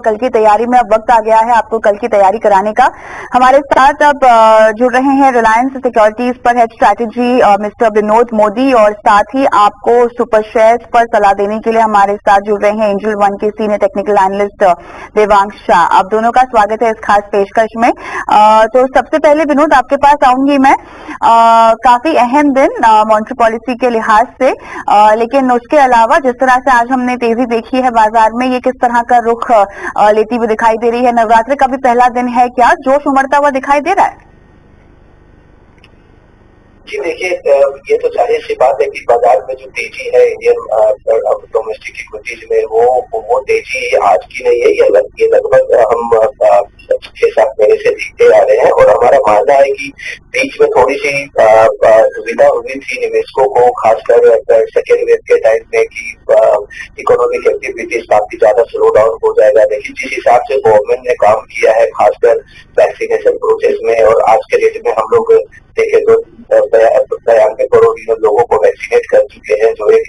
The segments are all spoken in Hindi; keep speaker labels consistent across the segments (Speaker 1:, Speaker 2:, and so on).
Speaker 1: कल की तैयारी में अब वक्त आ गया है आपको कल की तैयारी कराने का। हमारे साथ अब जुड़ रहे हैं रिलायंस सिक्योरिटीज पर head strategy mister Vinod Modi, और साथ ही आपको सुपर शेयर्स पर सलाह देने के लिए हमारे साथ जुड़ रहे हैं एंजल वन के senior technical analyst Devansh Shah. आप दोनों का स्वागत है इस खास पेशकश में। तो सबसे पहले विनोद आपके पास आऊंगी मैं। काफी अहम दिन मॉनेटरी पॉलिसी के लिहाज से, लेकिन उसके अलावा जिस तरह से आज हमने तेजी देखी है बाजार में, ये किस तरह का रुख लेती हुई दिखाई दे रही है? नवरात्रि का भी पहला दिन है, क्या जोश उमड़ता हुआ दिखाई दे रहा है?
Speaker 2: जी देखिए, ये तो जाहिर सी बात है कि बाजार में जो तेजी है इंडियन डोमेस्टिक इक्विटीज में वो तेजी आज की नहीं है। ये लगभग हम 6-7 महीने से देखते आ रहे हैं, और हमारा मानना है कि बीच में थोड़ी सी दुविधा हुई थी निवेशकों को, खासकर सेकेंड वेव के टाइम में कि इकोनॉमिक एक्टिविटीज काफी ज्यादा स्लो डाउन हो जाएगा। लेकिन जिस हिसाब से गवर्नमेंट ने काम किया है खासकर वैक्सीनेशन प्रोसेस में, और आज के डेट में हम लोग देखें तो 92 करोड़ लोगों को वैक्सीनेट कर चुके हैं, जो एक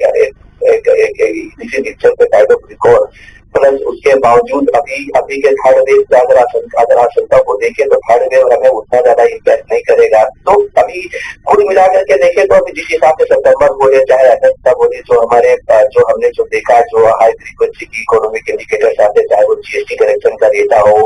Speaker 2: रिकॉर्ड। प्लस उसके बावजूद अभी के थर्ड वेव की अगर आशंका को देखें तो थर्ड वेव हमें उतना ज्यादा इम्पैक्ट नहीं करेगा। तो अभी कुल मिलाकर के देखें तो अभी जिस हिसाब से सितंबर बोले चाहे अगस्त का बोले, जो हमने देखा, जो हाई फ्रीक्वेंसी की इकोनॉमिक इंडिकेटर्स आते, चाहे वो जीएसटी करेक्शन का डेटा हो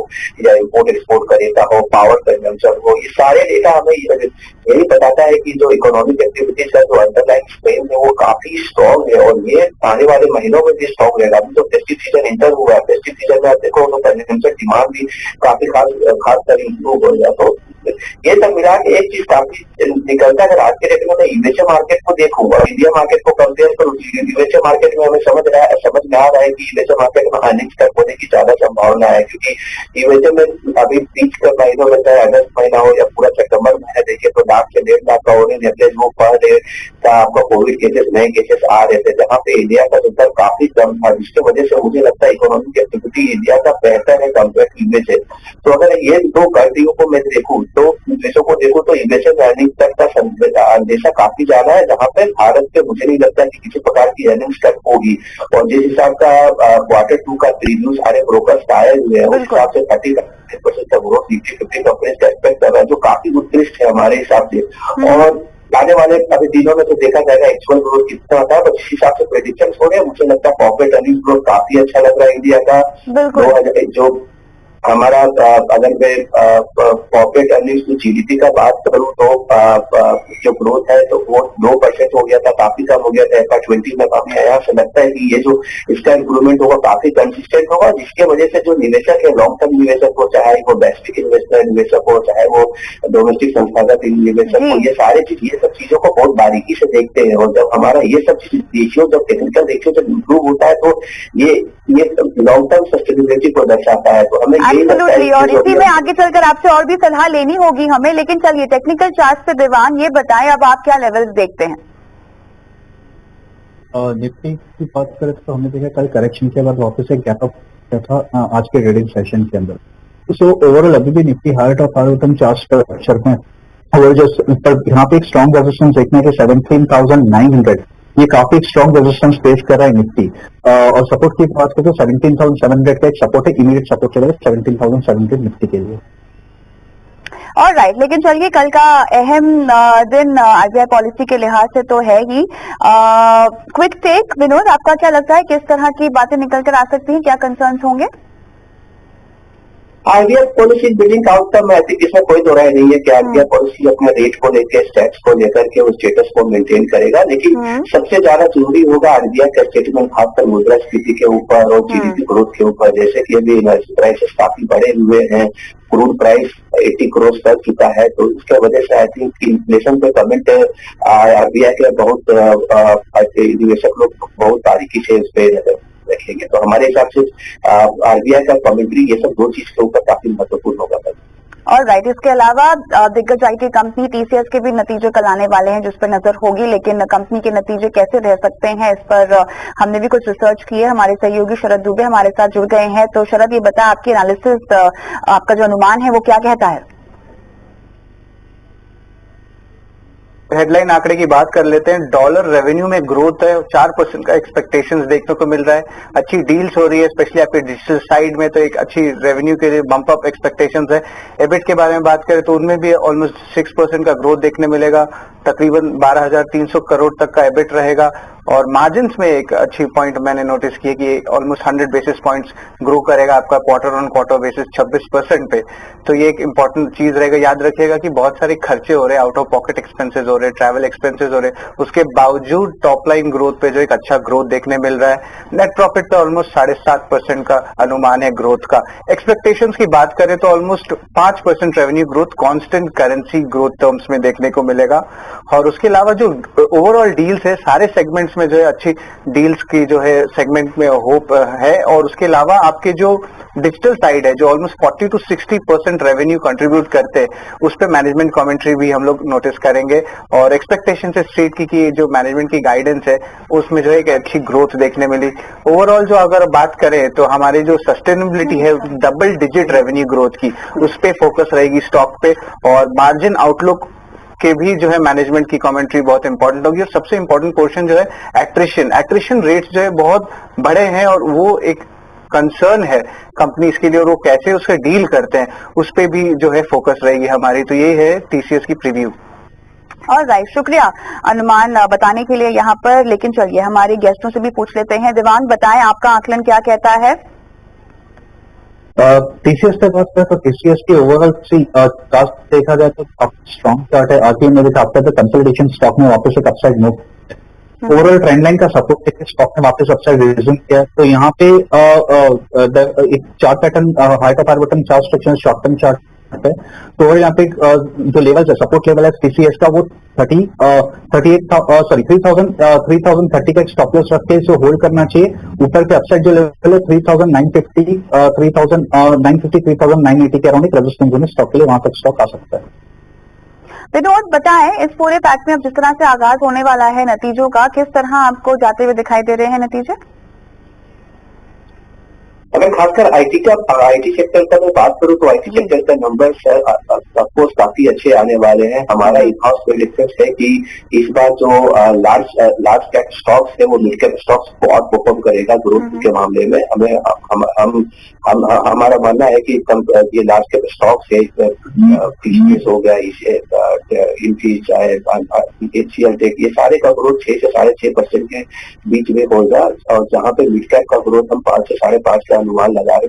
Speaker 2: या इम्पोर्ट एक्सपोर्ट का डेटा हो, पावर कंजम्पशन हो, ये सारे डेटा हमें यही बताता है कि जो इकोनॉमिक एक्टिविटीज का जो अंडरलाइन स्ट्रेंथ है वो काफी स्ट्रॉन्ग है, और ये आने वाले महीनों में भी स्ट्रॉन्ग रहेगा। अभी तो फेस्टिव सीजन इंटर हुआ है, फेस्टिव सीजन में आप देखो तो कंजम्पशन डिमांड भी काफी खास इम्प्रूव हो गया। तो ये सब मिला के एक चीज काफी निकलता है। अगर आज के डेट में मैं यूएसए मार्केट को देखूंगा, इंडिया मार्केट को कंपेयर करूँ, यूएसए मार्केट में हमें समझ में आ रहा है कि यूएसए मार्केट में अर्निंग्स कट होने की ज्यादा संभावना है, क्योंकि यूएसए में अभी बीच के महीनों में चाहे अगस्त महीना हो या पूरा सितंबर महीना देखिए तो 1 से 1.5 लाख का एवरेज वो पर डे का आपका कोविड केसेस, नए केसेस आ रहे थे, जहाँ पे इंडिया का संदर्भ काफी कम था, जिसकी वजह से मुझे लगता है इकोनॉमिक एक्टिविटी इंडिया का बेहतर है कंपेयर टू यूएसए। तो अगर ये दो कंट्रियों को मैं देखूं तो देशों को देखूं तो यूएसए में अर्निंग कट का अंदेशा काफी ज्यादा है, जहाँ पे भारत के मुझे नहीं लगता कि किसी प्रकार की अर्निंग्स कट होगी। और जिस हिसाब का Q2 का प्रीव्यू सारे ब्रोकर्स आए हुए हैं, उस हिसाब से 30% का ग्रोथ 50 कंपनीज का एक्सपेक्ट कर रहा है, जो काफी उत्कृष्ट है हमारे हिसाब से। और आने वाले अभी दिनों में तो देखा जाएगा एक्चुअल ग्रोथ कितना होता है, तो जिस हिसाब से प्रेडिक्शन हो रहे हैं मुझे लगता है कॉर्पोरेट अर्निंग्स ग्रोथ काफी अच्छा लग रहा है इंडिया का। जो हमारा अगर मैं कॉर्पोरेट अर्निंग्स की जीडीपी का बात करूं तो जो ग्रोथ है तो वो 2% हो गया था, काफी कम हो गया था FY20 में। हमें यहाँ से लगता है कि ये जो इसका इंप्रूवमेंट होगा काफी कंसिस्टेंट होगा, जिसके वजह से जो निवेशक है, लॉन्ग टर्म निवेशक हो, चाहे वो वैश्विक इन्वेस्टमेंट निवेशक हो, चाहे वो डोमेस्टिक संस्थागत निवेशक हो, ये सब चीजों को बहुत बारीकी से देखते हैं। और जब हमारा ये सब चीज रेशियो, जब टेक्निकल रेशियो जब इंप्रूव होता है तो ये लॉन्ग टर्म सस्टेनेबिलिटी को दर्शाता है। तो हमें
Speaker 1: एब्सोल्युटली, और इसी में आगे चलकर आपसे और भी सलाह लेनी होगी हमें। लेकिन चलिए टेक्निकल चार्ट पे देवान ये बताएं, अब आप क्या लेवल्स देखते हैं?
Speaker 3: निफ्टी की बात करें तो हमने देखा कल करेक्शन के बाद वापस एक गैप अप किया था आज के ट्रेडिंग सेशन के अंदर। सो ओवरऑल अभी भी निफ्टी हार्ट और फार चार्ट स्ट्रक्चर में यहाँ पे एक स्ट्रॉन्ग रेजिस्टेंस देखने के 17,900, ये काफी स्ट्रॉन्ग रेजिस्टेंस फेस कर रहा है निफ्टी। और सपोर्ट की बात करें तो 17,700 का एक सपोर्ट है, इमीडिएट सपोर्ट चलेगा 17,700 निफ्टी के लिए।
Speaker 1: ऑलराइट, लेकिन चलिए कल का अहम दिन आरबीआई पॉलिसी के लिहाज से तो है ही। क्विक टेक विनोद, आपका क्या लगता है किस तरह की बातें निकल कर आ सकती हैं, क्या कंसर्न्स होंगे?
Speaker 2: RBI policy building outcome, I think इसमें कोई दो राय नहीं है कि आरबीआई पॉलिसी अपने रेट को लेकर, स्टैट्स को लेकर के उस स्टेटस को मेंटेन करेगा। लेकिन सबसे ज्यादा जरूरी होगा आरबीआई का स्टेटमेंट खासकर मुद्रास्फीति के ऊपर और जीडीपी ग्रोथ के ऊपर। जैसे कि अभी इनर्जी प्राइसेस काफी बढ़े हुए हैं, क्रूड प्राइस 80 करोड़ कर चुका है, तो इसके वजह से आई थिंक इन्फ्लेशन पे कमेंट आरबीआई के बहुत निवेशक लोग बहुत बारीकी से इस पे रखेंगे। तो हमारे हिसाब से आरबीआई का कमेंट्री ये सब दो चीज के ऊपर काफी महत्वपूर्ण होगा।
Speaker 1: ऑलराइट, इसके अलावा दिग्गज आईटी कंपनी टीसीएस के भी नतीजे कल आने वाले हैं जिस पर नजर होगी, लेकिन कंपनी के नतीजे कैसे रह सकते हैं इस पर हमने भी कुछ रिसर्च की है। हमारे सहयोगी शरद दुबे हमारे साथ जुड़ गए हैं। तो शरद, ये बता, आपकी एनालिसिस, आपका जो अनुमान है वो क्या कहता है?
Speaker 3: हेडलाइन आंकड़े की बात कर लेते हैं। डॉलर रेवेन्यू में ग्रोथ है, 4% का एक्सपेक्टेशंस देखने को मिल रहा है। अच्छी डील्स हो रही है, स्पेशली आपके डिजिटल साइड में, तो एक अच्छी रेवेन्यू के लिए बम्प अप एक्सपेक्टेशंस है। एबिट के बारे में बात करें तो उनमें भी ऑलमोस्ट 6% का ग्रोथ देखने मिलेगा, तकरीबन 12,300 करोड़ तक का एबिट रहेगा। और मार्जिन्स में एक अच्छी पॉइंट मैंने नोटिस की है कि ऑलमोस्ट 100 बेसिस पॉइंट्स ग्रो करेगा आपका क्वार्टर ऑन क्वार्टर बेसिस 26% पे। तो ये एक इंपॉर्टेंट चीज रहेगा। याद रखिएगा कि बहुत सारे खर्चे हो रहे हैं, आउट ऑफ पॉकेट एक्सपेंसेस हो रहे हैं, ट्रैवल एक्सपेंसेस हो रहे हैं, उसके बावजूद टॉप लाइन ग्रोथ पे जो एक अच्छा ग्रोथ देखने मिल रहा है। नेट प्रॉफिट पे ऑलमोस्ट 7.5% का अनुमान है ग्रोथ का। एक्सपेक्टेशंस की बात करें तो almost 5% revenue growth constant currency growth terms में देखने को मिलेगा। और उसके अलावा जो ओवरऑल डील्स है, सारे सेगमेंट्स में जो है अच्छी डील्स की जो है सेगमेंट में होप है। और उसके अलावा आपके जो डिजिटल साइड है, जो ऑलमोस्ट 40 to 60% रेवेन्यू कंट्रीब्यूट करते हैं, उस पर मैनेजमेंट कमेंट्री भी हम लोग नोटिस करेंगे। और एक्सपेक्टेशन से स्ट्रीट की जो मैनेजमेंट की गाइडेंस है, उसमें जो है एक अच्छी ग्रोथ देखने मिली। ओवरऑल जो अगर बात करें तो हमारी जो सस्टेनेबिलिटी है डबल डिजिट रेवेन्यू ग्रोथ की, उस पर फोकस रहेगी स्टॉक पे। और मार्जिन आउटलुक के भी जो है मैनेजमेंट की कमेंट्री बहुत इंपॉर्टेंट होगी। और सबसे इंपॉर्टेंट पोर्शन जो है एट्रिशन रेट्स जो है बहुत बड़े हैं, और वो एक कंसर्न है कंपनीज के लिए, और वो कैसे उससे डील करते हैं उस पे भी जो है फोकस रहेगी हमारी। तो ये है टीसीएस की प्रीव्यू।
Speaker 1: और राइट, शुक्रिया अनुमान बताने के लिए यहाँ पर। लेकिन चलिए हमारे गेस्टों से भी पूछ लेते हैं। दिवांग, बताएं आपका आकलन क्या कहता है?
Speaker 3: टीसीएस पे बात करें तो टीसीएस की ओवरऑल चार्ट देखा जाए तो काफी स्ट्रॉन्ग चार्ट है। आरटीए में देखा आफ्टर द कंसोलिडेशन स्टॉक में वापस एक upside move, overall trend line का सपोर्ट लेकर स्टॉक ने वापस अपसाइड रिज्यूम किया। तो यहाँ पे एक chart pattern height off button chart structure short term chart है। तो यहाँ पे जो लेवल है, सपोर्ट लेवल है टीसीएस का, वो 3,030 का एक स्टॉप लॉस रख के इसे होल्ड करना चाहिए। ऊपर के अपसाइड जो लेवल है 3,950, 3,980 के अराउंड एक रेजिस्टेंस जोन स्टॉक के लिए, वहां तक स्टॉक आ सकता है।
Speaker 1: विनोद, बताएं इस पूरे पैक में अब जिस तरह से आगाज होने वाला है नतीजों का, किस तरह आपको जाते हुए दिखाई दे रहे हैं नतीजे?
Speaker 2: अगर खासकर आईटी सेक्टर का मैं बात करूं तो आईटी सेक्टर का नंबर्स ऑफकोर्स काफी अच्छे आने वाले हैं। हमारा इन हाउस प्रेडिक्शंस है कि इस बार जो लार्ज कैप स्टॉक्स है वो मिड कैप स्टॉक्स को आउट परफॉर्म करेगा ग्रोथ के मामले में। हमारा मानना है कि ये लार्ज कैप स्टॉक्स है, टीसीएस हो गया, इन्फीज चाहे एचसीएल टेक, ये सारे का ग्रोथ 6 से 6.5% के बीच में होगा। और जहां पे मिड कैप का ग्रोथ हम 5 से 5.5 का अनुमान लगा रहे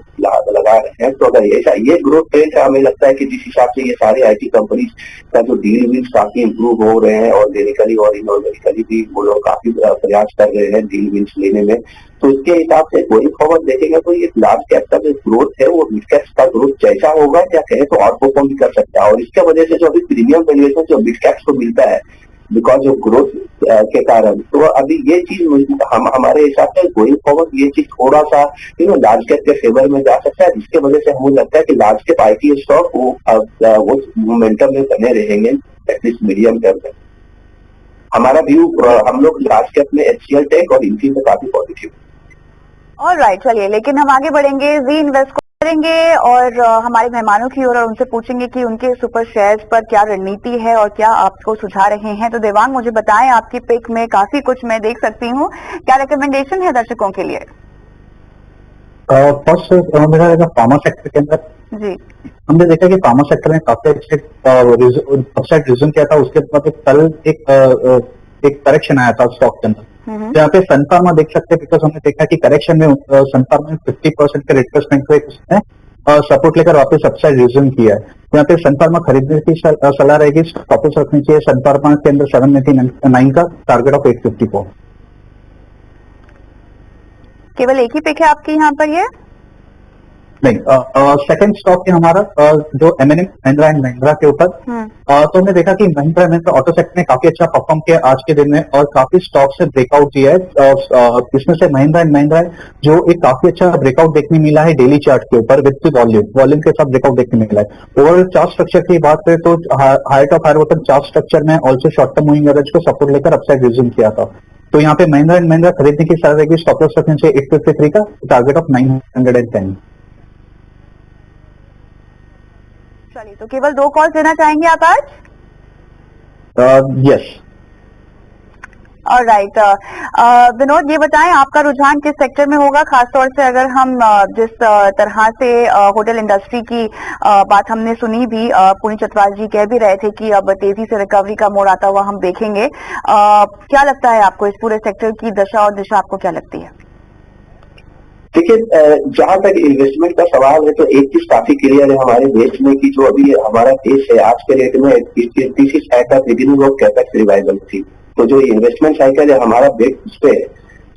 Speaker 2: हैं। तो अगर ये ग्रोथ रेट है, हमें लगता है कि जिस हिसाब से ये सारे आईटी कंपनीज का जो डील विल्स काफी इंप्रूव हो रहे हैं, ऑर्गेनिकली और इनऑर्गेनिकली भी वो लोग काफी प्रयास कर रहे हैं डील विल्स लेने में। तो उसके हिसाब से गोइंग फॉरवर्ड देखेंगे तो ये लार्ज कैप का जो ग्रोथ है वो मिड कैप का ग्रोथ जैसा होगा, क्या कहें तो आउट परफॉर्म भी कर सकता है। और इसके वजह से जो अभी प्रीमियम वैल्यूएशन जो मिड कैप्स को मिलता है बिकॉज ऑफ ग्रोथ के कारण, तो अभी ये चीज हमारे हिसाब से गोइंग फॉरवर्ड ये चीज थोड़ा सा लार्ज कैप के फेवर में जा सकता है, जिसके वजह से हमें लगता है कि लार्ज कैप आईटी स्टॉक वो मोमेंटम में बने रहेंगे एटलीस्ट मीडियम टर्म में। हमारा व्यू हम लोग लार्ज कैप में एचसीएल टेक और इन्फी में काफी पॉजिटिव।
Speaker 1: ऑलराइट, चलिए लेकिन हम आगे बढ़ेंगे, जी इन्वेस्ट करेंगे और हमारे मेहमानों की ओर उनसे पूछेंगे कि उनके सुपर शेयर्स पर क्या रणनीति है और क्या आपको सुझा रहे हैं। तो देवांग, मुझे बताएं, आपकी पिक में काफी कुछ मैं देख सकती हूँ, क्या रिकमेंडेशन है दर्शकों के लिए?
Speaker 3: फर्स्ट मेरा रहेगा फार्मा सेक्टर के अंदर।
Speaker 1: जी,
Speaker 3: हमने देखा कि फार्मा सेक्टर में काफी अच्छे अपसाइड रिज्यूम किया था। उसके बाद कल एक करेक्शन आया था स्टॉक के अंदर। यहाँ पे सन फार्मा देख सकते हैं, बिकॉज हमने देखा कि करेक्शन में सन फार्मा में 50% के रिट्रेसमेंट को उसने सपोर्ट लेकर वापस अपसाइड रिज्यूम किया है। यहाँ पे सन फार्मा खरीदने की सलाह रहेगी, वापस रखनी चाहिए। सन फार्मा के अंदर 789 का टारगेट ऑफ 854।
Speaker 1: केवल एक ही पिक है आपकी यहाँ पर? ये
Speaker 3: नहीं, सेकंड स्टॉक है हमारा जो M&M महिंद्रा एंड महिंद्रा के ऊपर। तो हमने देखा कि महिंद्रा ऑटो सेक्टर ने काफी अच्छा परफॉर्म किया आज के दिन में और काफी स्टॉक से ब्रेकआउट किया है। इसमें से महिंद्रा एंड महिंद्रा जो एक काफी अच्छा ब्रेकआउट देखने मिला है डेली चार्ट के ऊपर विद वॉल्यूम के साथ ब्रेकआउट देखने मिला है। ओवरऑल चार्ट स्ट्रक्चर की बात करें तो height of higher bottom chart structure में also short term moving average को सपोर्ट लेकर अपसाइड रिज्यूम किया था। तो यहाँ पे महिंद्रा एंड महिंद्रा खरीदने की सलाह रहेगी, स्टॉप लॉस रखने से 853 का टारगेट ऑफ 910।
Speaker 1: चलिए, तो केवल 2 कॉल देना चाहेंगे आप आज?
Speaker 3: यस।
Speaker 1: ऑलराइट, विनोद, ये बताएं आपका रुझान किस सेक्टर में होगा, खासतौर से अगर हम जिस तरह से होटल इंडस्ट्री की बात हमने सुनी भी, पुनीत चटवाल जी कह भी रहे थे कि अब तेजी से रिकवरी का मोड़ आता हुआ हम देखेंगे। क्या लगता है आपको, इस पूरे सेक्टर की दशा और दिशा आपको क्या लगती है?
Speaker 2: देखिए, जहां तक इन्वेस्टमेंट का सवाल है तो एक चीज काफी क्लियर है हमारे देश में कि जो अभी हमारा देश है आज के डेट में, this is at the beginning of capex revival थी। तो जो इन्वेस्टमेंट साइकिल है हमारा बेस उस पे,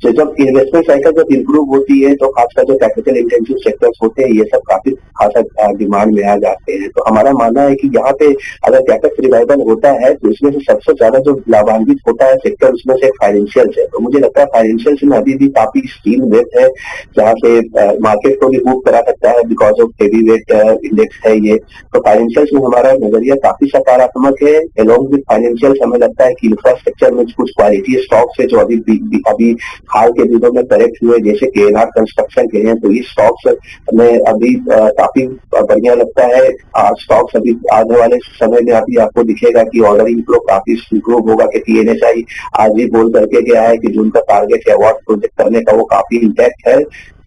Speaker 2: तो जब इन्वेस्टमेंट साइकिल जब इंप्रूव होती है तो खासकर जो कैपिटल इंटेंसिव सेक्टर्स होते हैं ये सब काफी खासा डिमांड में आ जाते हैं। तो हमारा मानना है कि यहाँ पे अगर कैपेक्स रिवाइवल होता है तो इसमें से सबसे ज्यादा जो लाभान्वित होता है सेक्टर उसमें से फाइनेंशियल है। तो मुझे लगता है फाइनेंशियल में अभी भी काफी स्टील वेट है जहाँ से मार्केट को भी मूव करा सकता है because of heavy weight index है ये। तो फाइनेंशियल में हमारा नजरिया काफी सकारात्मक है। अलॉन्ग विद फाइनेंशियल हमें लगता है कि इंफ्रास्ट्रक्चर में कुछ क्वालिटी स्टॉक्स है जो अभी हाल के दिनों में करेक्ट हुए, जैसे KNR कंस्ट्रक्शन के हैं, तो ये स्टॉक्स में अभी काफी बढ़िया लगता है। स्टॉक्स अभी आने वाले समय में अभी आपको दिखेगा कि ऑर्डरिंग फ्लो काफी इंप्रूव होगा, क्योंकि NHI आज भी बोल करके गया है कि जो उनका टारगेट है अवार्ड प्रोजेक्ट करने का वो काफी इंटैक्ट है।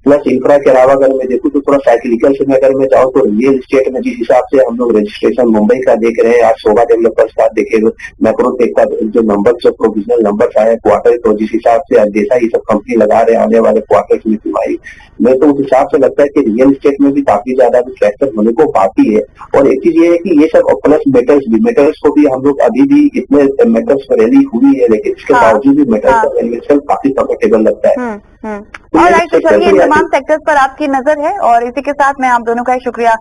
Speaker 2: प्लस इंफ्रा के अलावा अगर मैं देखूं तो थोड़ा साइक्लिकल से अगर मैं चाहूँ तो रियल एस्टेट में जिस हिसाब से हम लोग रजिस्ट्रेशन मुंबई का देख रहे हैं, आज शोभा डेवलपर्स का देखेंगे, मैक्रोटेक का जो नंबर जो प्रोविजनल नंबर आए क्वार्टर, तो जिस हिसाब से जैसा ये सब कंपनी लगा रहे हैं आने वाले क्वार्टर में तिमाही में, तो उस हिसाब से लगता है कि रियल एस्टेट में भी काफी ज्यादा ट्रैक्शन होने को बाकी है। और एक चीज ये है कि ये सब प्लस मेटल्स को भी हम लोग अभी भी इतने मेटल्स में रैली हुई है, लेकिन इसके बावजूद भी मेटल्स का इन्वेस्टमेंट काफी कंफर्टेबल लगता है।
Speaker 1: ऑलराइट, तो चलिए इन तमाम सेक्टर्स पर आपकी नजर है और इसी के साथ मैं आप दोनों का शुक्रिया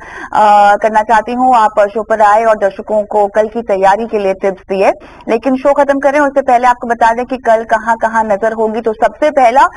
Speaker 1: करना चाहती हूँ। आप शो पर आए और दर्शकों को कल की तैयारी के लिए टिप्स दिए, लेकिन शो खत्म करें उससे पहले आपको बता दें कि कल कहाँ कहाँ नजर होगी। तो सबसे पहला